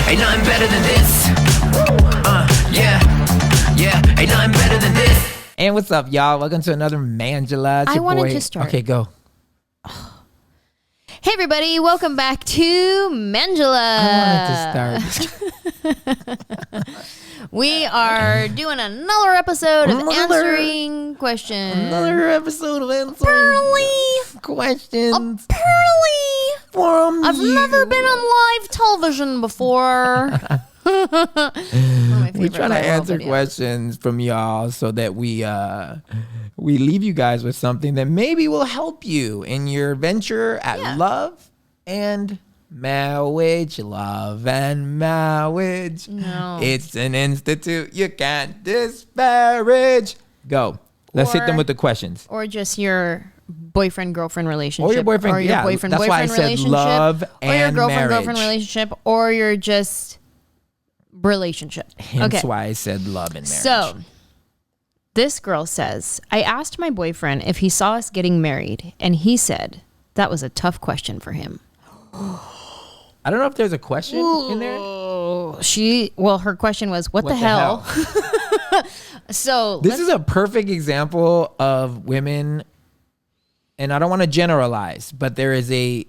Ain't nothing better than this. Yeah, ain't nothing better than this. And what's up, y'all? Welcome to another Manjelah. I wanted to start. Okay, go. Hey, everybody. Welcome back to Manjelah. I wanted to start. We are doing another episode of answering questions. Another episode of answering questions. Apparently, from I've you. never been on live television before. We're trying to answer questions from y'all so that we leave you guys with something that maybe will help you in your venture at love and marriage. Love and marriage. No. It's an institute you can't disparage. Go. Let's hit them with the questions. Or just your boyfriend-girlfriend relationship. Or your boyfriend. Or your boyfriend-boyfriend That's why I said relationship. love and or your girlfriend-girlfriend marriage. relationship. Or your just relationship. Hence why I said love and marriage. So, this girl says, I asked my boyfriend if he saw us getting married, and he said that was a tough question for him. I don't know if there's a question in there. Her question was, what the hell? So this is a perfect example of women, and I don't want to generalize, but there is a,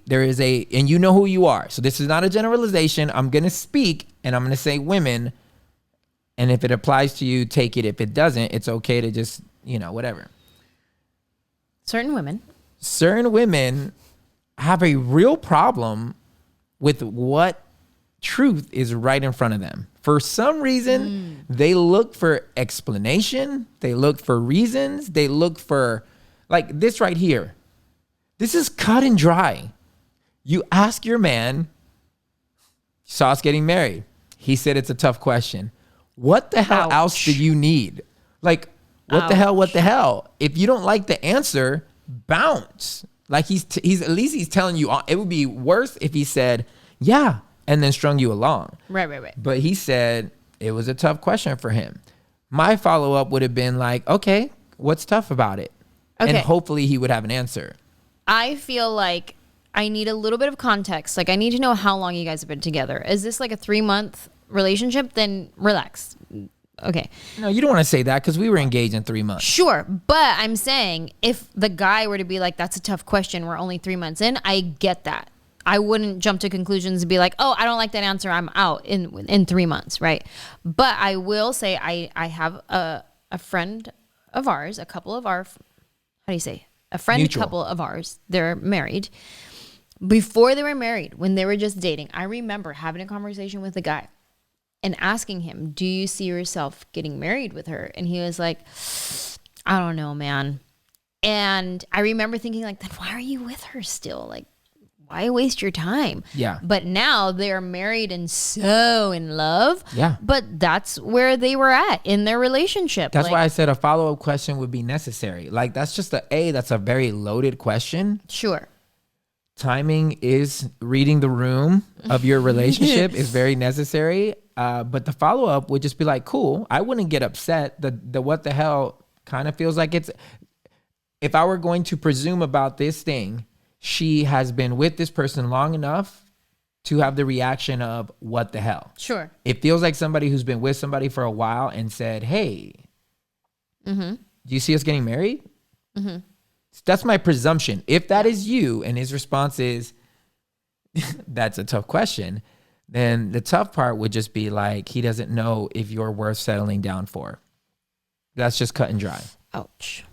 and you know who you are. So this is not a generalization. I'm going to speak and I'm going to say women. And if it applies to you, take it. If it doesn't, it's okay to just, whatever. Certain women have a real problem with what truth is right in front of them. For some reason, they look for explanation. They look for reasons. They look for, like this right here. This is cut and dry. You ask your man, saw us getting married. He said it's a tough question. What the hell else do you need? Like, what the hell? If you don't like the answer, bounce. Like he's at least he's telling you. It would be worse if he said, yeah, and then strung you along. Right. But he said it was a tough question for him. My follow-up would have been like, okay, what's tough about it? Okay. And hopefully he would have an answer. I feel like I need a little bit of context. Like I need to know how long you guys have been together. Is this like a 3-month relationship? Then relax. Okay. No, you don't want to say that because we were engaged in 3 months. Sure. But I'm saying if the guy were to be like, that's a tough question, we're only 3 months in, I get that. I wouldn't jump to conclusions and be like, oh, I don't like that answer, I'm out in 3 months, right? But I will say I have a friend of ours, a couple of our, Mutual. couple of ours, they're married. Before they were married, when they were just dating, I remember having a conversation with the guy and asking him, do you see yourself getting married with her? And he was like, I don't know, man. And I remember thinking like, then why are you with her still? Like, why waste your time? Yeah. But now they're married and so in love. Yeah. But that's where they were at in their relationship. That's why I said a follow-up question would be necessary. Like that's just that's a very loaded question. Sure. Timing is reading the room of your relationship is very necessary. But the follow-up would just be like, cool. I wouldn't get upset. The what the hell kind of feels like it's, if I were going to presume about this thing, she has been with this person long enough to have the reaction of what the hell. Sure. It feels like somebody who's been with somebody for a while and said, hey, do you see us getting married? That's my presumption. If that is you and his response is, that's a tough question, then the tough part would just be like, he doesn't know if you're worth settling down for. That's just cut and dry. Ouch.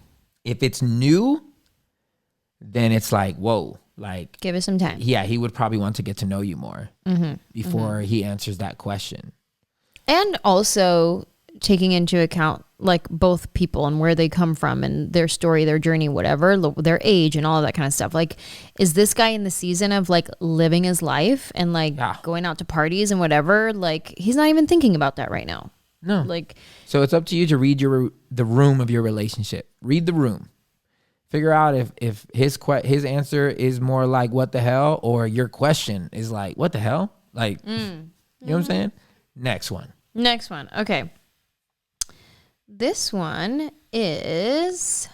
If it's new, then it's like, whoa, like Give it some time. yeah, he would probably want to get to know you more before he answers that question. And also taking into account like both people and where they come from and their story, their journey, whatever, their age and all of that kind of stuff. Like, is this guy in the season of like living his life and like going out to parties and whatever? Like, he's not even thinking about that right now. No. Like, So it's up to you to read the room of your relationship. Read the room. Figure out if his answer is more like what the hell, or your question is like what the hell, like you know what I'm saying. Next one. Okay. This one is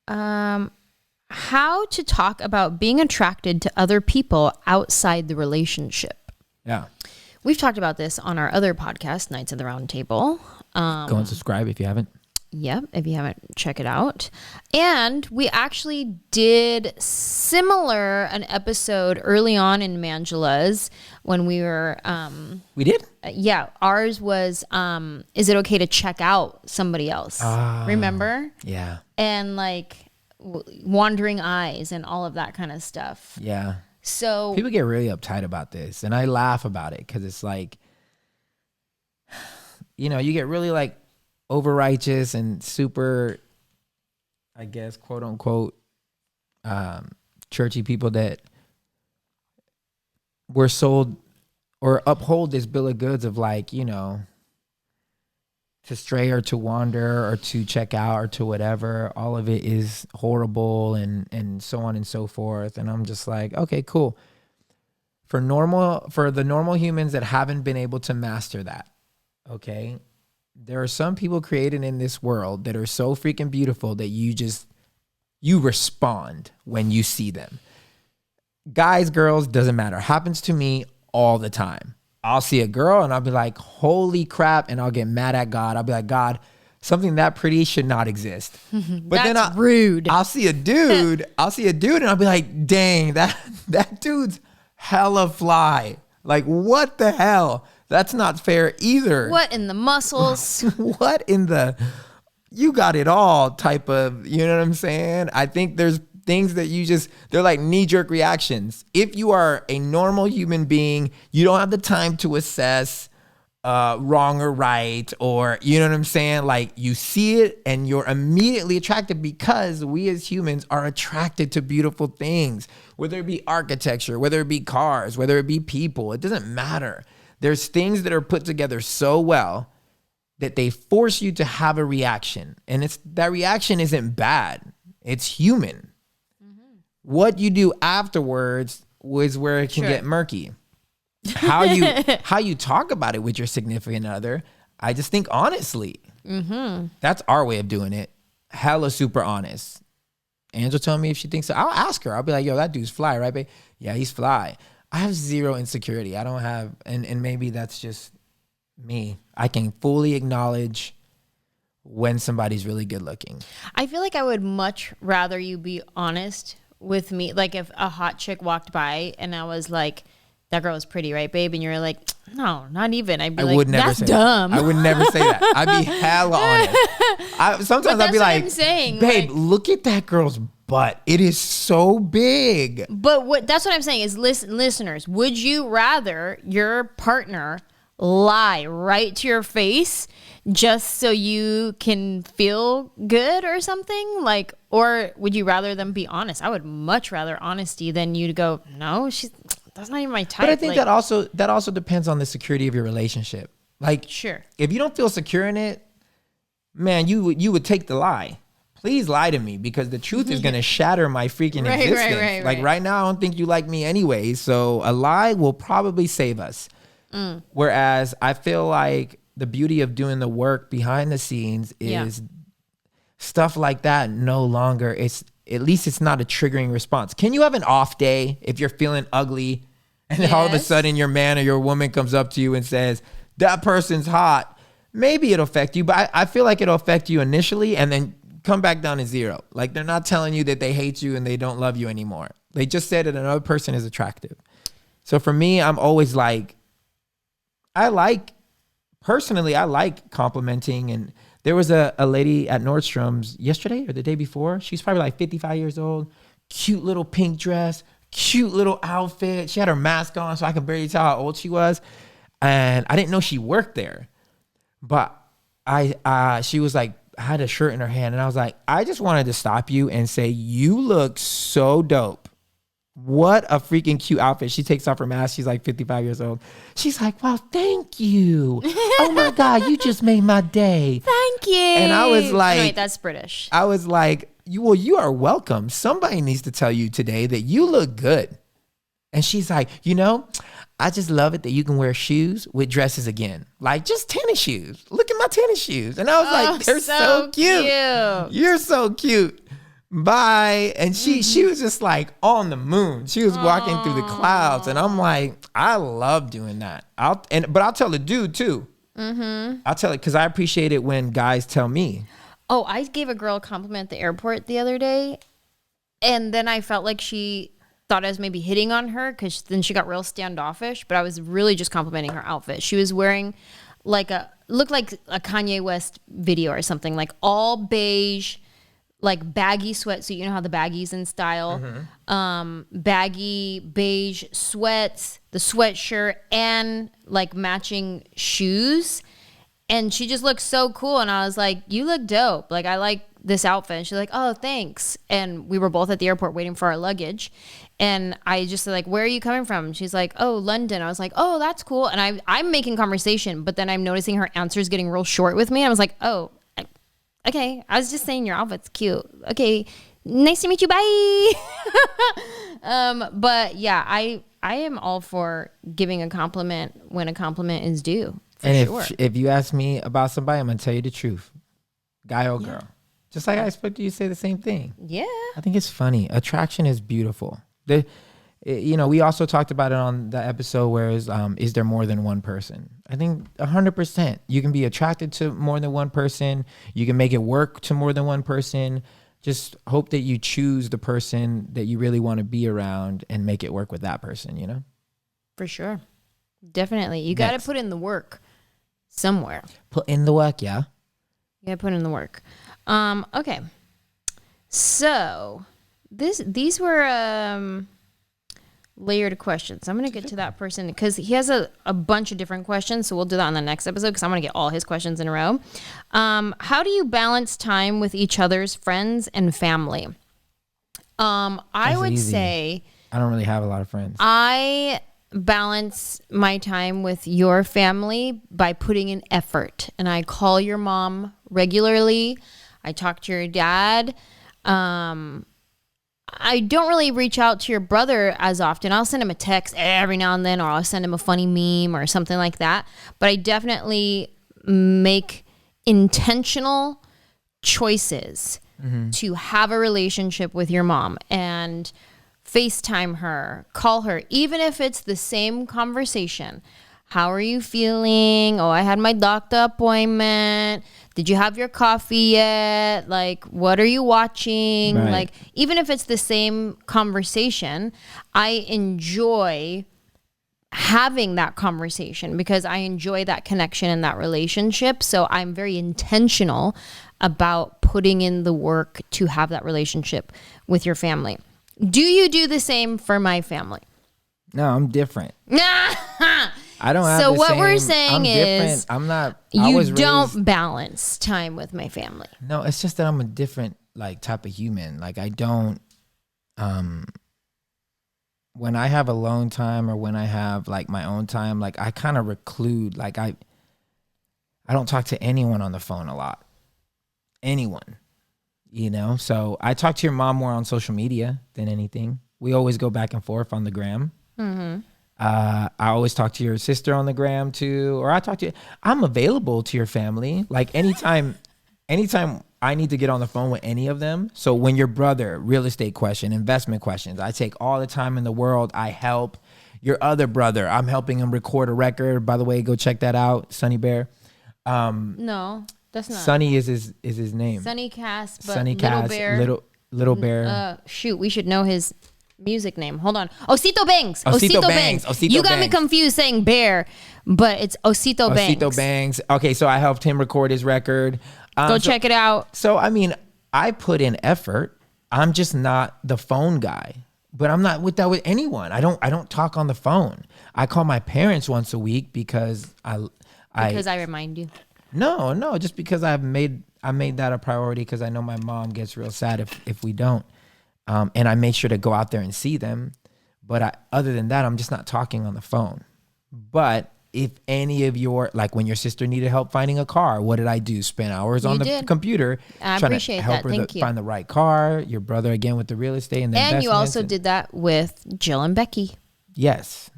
how to talk about being attracted to other people outside the relationship. Yeah. We've talked about this on our other podcast, Knights of the Round Table. Go and subscribe if you haven't. Yep, if you haven't, check it out. And we actually did an episode early on in Manjelah's when we were... we did? Yeah, ours was, is it okay to check out somebody else? Remember? Yeah. And like wandering eyes and all of that kind of stuff. Yeah. So people get really uptight about this, and I laugh about it because it's like, you know, you get really like over righteous and super, I guess, quote unquote, churchy people that were sold or uphold this bill of goods of like, you know, to stray or to wander or to check out or to whatever. All of it is horrible and so on and so forth. And I'm just like, okay, cool. For the normal humans that haven't been able to master that, okay, there are some people created in this world that are so freaking beautiful that you respond when you see them. Guys, girls, doesn't matter. Happens to me all the time. I'll see a girl and I'll be like, holy crap, and I'll get mad at God. I'll be like, God, something that pretty should not exist. But that's rude. I'll see a dude and I'll be like, dang, that dude's hella fly. Like, what the hell? That's not fair either. What in the muscles? What in the, you got it all type of, you know what I'm saying? I think there's things that they're like knee-jerk reactions. If you are a normal human being, you don't have the time to assess wrong or right, or, you know what I'm saying? Like, you see it and you're immediately attracted because we as humans are attracted to beautiful things, whether it be architecture, whether it be cars, whether it be people, it doesn't matter. There's things that are put together so well that they force you to have a reaction. And that reaction isn't bad. It's human. Mm-hmm. What you do afterwards was where it can get murky. How you talk about it with your significant other, I just think honestly. Mm-hmm. That's our way of doing it. Hella super honest. Angel told me if she thinks so. I'll ask her. I'll be like, yo, that dude's fly, right, babe? Yeah, he's fly. I have zero insecurity. I don't have, and maybe that's just me. I can fully acknowledge when somebody's really good looking. I feel like I would much rather you be honest with me. Like if a hot chick walked by and I was like, that girl is pretty, right, babe? And you're like, no, not even. I'd be like, that's dumb. I would never say that. I'd be hella honest. Sometimes I'd be like, I'm saying, babe, look at that girl's butt. It is so big. But that's what I'm saying is, listeners, would you rather your partner lie right to your face just so you can feel good or something? Like, or would you rather them be honest? I would much rather honesty than you to go, no, that's not even my type. But I think that also depends on the security of your relationship. Like, sure, if you don't feel secure in it, man, you would take the lie. Please lie to me, because the truth is going to shatter my freaking existence. Like right now, I don't think you like me anyway. So a lie will probably save us. Whereas I feel like the beauty of doing the work behind the scenes is stuff like that. No longer, at least it's not a triggering response. Can you have an off day if you're feeling ugly and then all of a sudden your man or your woman comes up to you and says, that person's hot? Maybe it'll affect you, but I feel like it'll affect you initially and then come back down to zero. Like, they're not telling you that they hate you and they don't love you anymore. They just said that another person is attractive. So for me, I'm always like, I like complimenting. And there was a lady at Nordstrom's yesterday or the day before. She's probably like 55 years old, cute little pink dress, cute little outfit. She had her mask on so I could barely tell how old she was. And I didn't know she worked there. But she was like, had a shirt in her hand, and I was like, I just wanted to stop you and say, you look so dope. What a freaking cute outfit. She takes off her mask. She's like 55 years old. She's like, wow, thank you. Oh my God, you just made my day. Thank you. And I was like, wait, that's British. I was like, you are welcome. Somebody needs to tell you today that you look good. And she's like, I just love it that you can wear shoes with dresses again. Like, just tennis shoes. Look at my tennis shoes. And I was like, they're so cute. You're so cute. bye. And she was just like on the moon. She was walking through the clouds, and I'm like, I love doing that. But I'll tell the dude too. I'll tell it because I appreciate it when guys tell me. Oh, I gave a girl a compliment at the airport the other day, and then I felt like she thought I was maybe hitting on her because then she got real standoffish, but I was really just complimenting her outfit. She was wearing looked like a Kanye West video or something, like all beige, like baggy sweatsuit. You know how the baggies in style, baggy beige sweats, the sweatshirt, and like matching shoes. And she just looked so cool. And I was like, you look dope. Like, I like this outfit. And she's like, oh, thanks. And we were both at the airport waiting for our luggage. And I just said, like, where are you coming from? She's like, oh, London. I was like, oh, that's cool. And I'm making conversation, but then I'm noticing her answers getting real short with me. I was like, oh, okay. I was just saying your outfit's cute. Okay. Nice to meet you. Bye. But yeah, I am all for giving a compliment when a compliment is due. And sure. if you ask me about somebody, I'm going to tell you the truth. Guy or girl. Just like I expect you to say the same thing. Yeah. I think it's funny. Attraction is beautiful. We also talked about it on the episode where is there more than one person? I think 100%. You can be attracted to more than one person. You can make it work to more than one person. Just hope that you choose the person that you really want to be around and make it work with that person, you know? For sure. Definitely. You got to put in the work somewhere. Put in the work, yeah. You got to put in the work. Okay. So these were layered questions. I'm going to get to that person because he has a bunch of different questions. So we'll do that on the next episode because I'm going to get all his questions in a row. How do you balance time with each other's friends and family? I would say I don't really have a lot of friends. I balance my time with your family by putting in effort. And I call your mom regularly. I talk to your dad. I don't really reach out to your brother as often. I'll send him a text every now and then, or I'll send him a funny meme or something like that. But I definitely make intentional choices to have a relationship with your mom and FaceTime her, call her, even if it's the same conversation. How are you feeling? Oh, I had my doctor appointment. Did you have your coffee yet? Like, what are you watching? Right. Like, even if it's the same conversation, I enjoy having that conversation because I enjoy that connection and that relationship. So I'm very intentional about putting in the work to have that relationship with your family. Do you do the same for my family? No, I'm different. I don't have so the what same, we're saying I'm is different. I'm not. You don't balance time with my family. No, it's just that I'm a different like type of human. Like I don't. When I have alone time or when I have like my own time, like I kind of reclude. Like I don't talk to anyone on the phone a lot. Anyone. You know, so I talk to your mom more on social media than anything. We always go back and forth on the gram. I always talk to your sister on the gram too, or I'm available to your family. Like anytime I need to get on the phone with any of them. So when your brother, real estate question, investment questions, I take all the time in the world. I help your other brother. I'm helping him record a record. By the way, go check that out. Sunny Bear. No. That's not. Sunny is his name. Sunny Cass, but Sunny Little Cass, Bear. Little Bear. Shoot, we should know his music name. Hold on. Osito Bangs. Osito Bangs. You got me confused saying bear, but it's Osito Bangs. Osito Bangs. Okay, so I helped him record his record. Go check it out. So, I mean, I put in effort. I'm just not the phone guy. But I'm not with that with anyone. I don't talk on the phone. I call my parents once a week because I remind you. No, just because I made that a priority because I know my mom gets real sad if we don't. And I make sure to go out there and see them. But other than that, I'm just not talking on the phone. But if any of like when your sister needed help finding a car, what did I do? Spend hours on the computer I trying appreciate to help that. her Thank you. find the right car. Your brother again with the real estate and the And you investments also did that with Jill and Becky. Yes.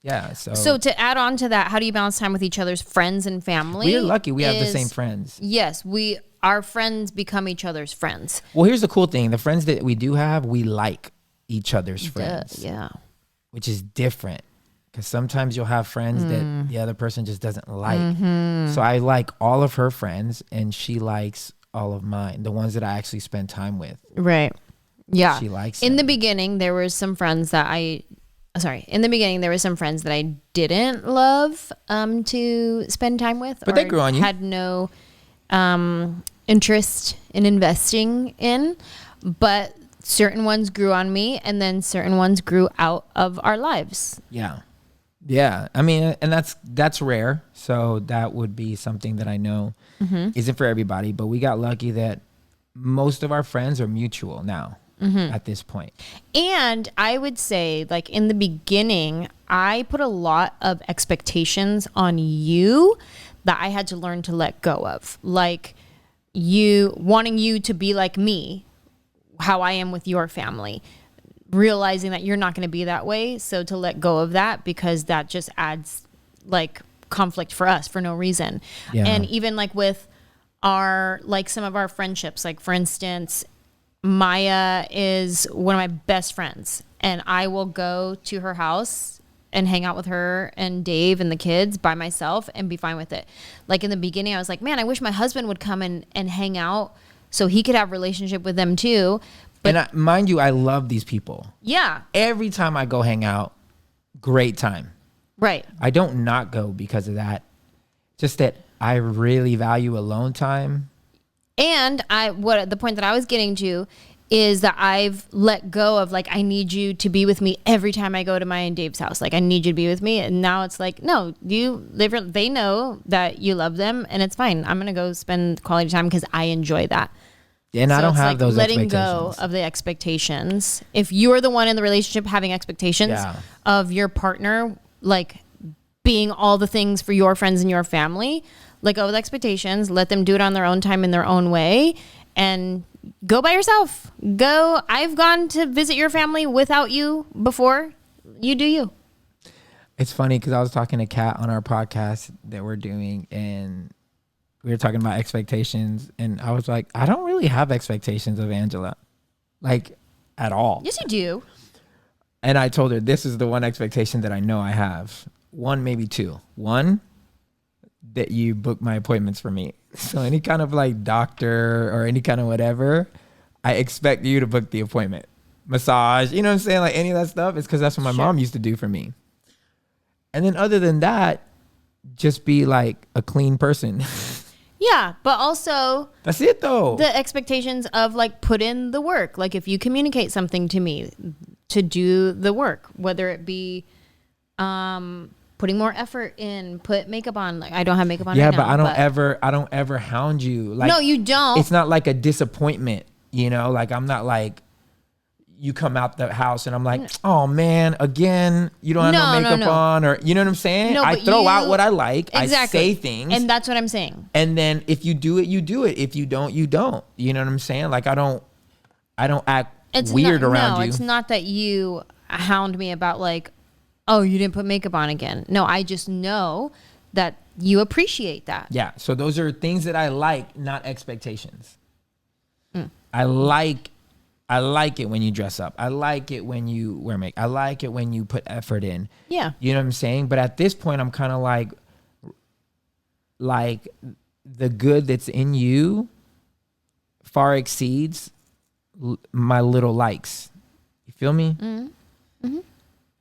Yeah. So to add on to that, how do you balance time with each other's friends and family? We're lucky we have the same friends. Yes, our friends become each other's friends. Well, here's the cool thing. The friends that we do have, we like each other's friends. Yeah. Which is different. Because sometimes you'll have friends that the other person just doesn't like. So I like all of her friends, and she likes all of mine, the ones that I actually spend time with. Right. Yeah. She likes In them. the beginning, there were some friends that I didn't love to spend time with. But they grew on you. Had no interest in investing in. But certain ones grew on me, and then certain ones grew out of our lives. Yeah. Yeah. I mean, and that's rare. So that would be something that I know isn't for everybody. But we got lucky that most of our friends are mutual now at this point. And I would say, like, in the beginning, I put a lot of expectations on you that I had to learn to let go of. Like, wanting you to be like me, how I am with your family, realizing that you're not going to be that way. So to let go of that, because that just adds like conflict for us for no reason. Yeah. And even like with some of our friendships, like for instance, Maya is one of my best friends, and I will go to her house and hang out with her and Dave and the kids by myself and be fine with it. Like in the beginning, I was like, man, I wish my husband would come and hang out so he could have a relationship with them too. But mind you, I love these people. Yeah. Every time I go hang out, great time. Right. I don't not go because of that. Just that I really value alone time. And the point that I was getting to is that I've let go of, like, I need you to be with me every time I go to Maya and Dave's house. Like, I need you to be with me. And now it's like, no, they know that you love them, and it's fine. I'm going to go spend quality time because I enjoy that. And So I don't it's have like those letting expectations. go of the expectations. If you are the one in the relationship having expectations of your partner, like being all the things for your friends and your family, let go of the expectations, let them do it on their own time in their own way, and go by yourself. Go. I've gone to visit your family without you before. You do you. It's funny because I was talking to Kat on our podcast that we're doing, and we were talking about expectations, and I was like, I don't really have expectations of Anjelah, like at all. Yes, you do. And I told her, this is the one expectation that I know I have. One, maybe two. One, that you book my appointments for me. So any kind of like doctor or any kind of whatever, I expect you to book the appointment. Massage, you know what I'm saying? Like any of that stuff. It's because that's what my mom used to do for me. And then other than that, just be like a clean person. Yeah, but also That's it though. the expectations of like put in the work. Like if you communicate something to me, to do the work, whether it be putting more effort in, put makeup on. Like I don't have makeup on Yeah, right but now, I don't ever hound you. Like no, you don't. It's not like a disappointment, you know? Like I'm not like you come out the house and I'm like, oh man, again, you don't have no makeup on, or you know what I'm saying? No, I but throw out what I like. Exactly. I say things. And that's what I'm saying. And then if you do it, you do it. If you don't, you don't. You know what I'm saying? Like I don't act weird around you. No, it's not that you hound me about like, oh, you didn't put makeup on again. No, I just know that you appreciate that. Yeah. So those are things that I like, not expectations. I like it when you dress up. I like it when you wear makeup. I like it when you put effort in. Yeah. You know what I'm saying? But at this point, I'm kind of like the good that's in you far exceeds my little likes. You feel me? Mm-hmm.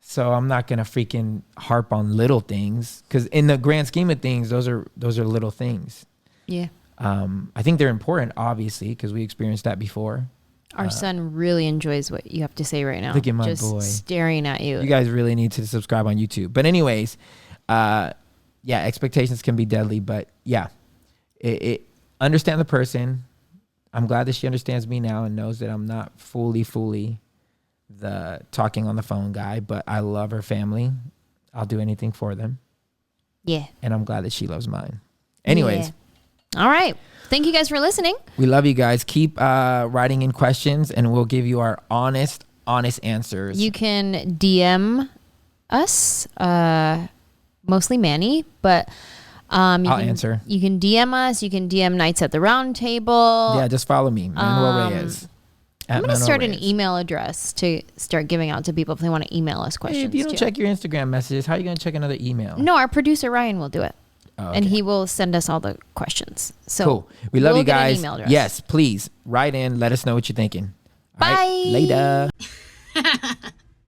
So I'm not gonna freaking harp on little things, because in the grand scheme of things, those are little things. Yeah. I think they're important, obviously, because we experienced that before. Our son really enjoys what you have to say right now. Look at my just boy. Staring at you. You guys really need to subscribe on YouTube. But anyways, yeah, expectations can be deadly, but yeah, it understand the person. I'm glad that she understands me now and knows that I'm not fully the talking on the phone guy, but I love her family. I'll do anything for them. Yeah. And I'm glad that she loves mine. Anyways. Yeah. All right. Thank you guys for listening. We love you guys. Keep writing in questions and we'll give you our honest answers. You can DM us, mostly Manny, but I'll answer. You can DM us. You can DM Nights at the Round Table. Yeah, just follow me, Manuel Reyes. I'm going to start an email address to start giving out to people if they want to email us questions. Hey, if you don't check your Instagram messages, how are you going to check another email? No, our producer Ryan will do it. Oh, okay. And he will send us all the questions. So cool. We love you guys. Email address. Yes, please write in. Let us know what you're thinking. Bye. All right, later.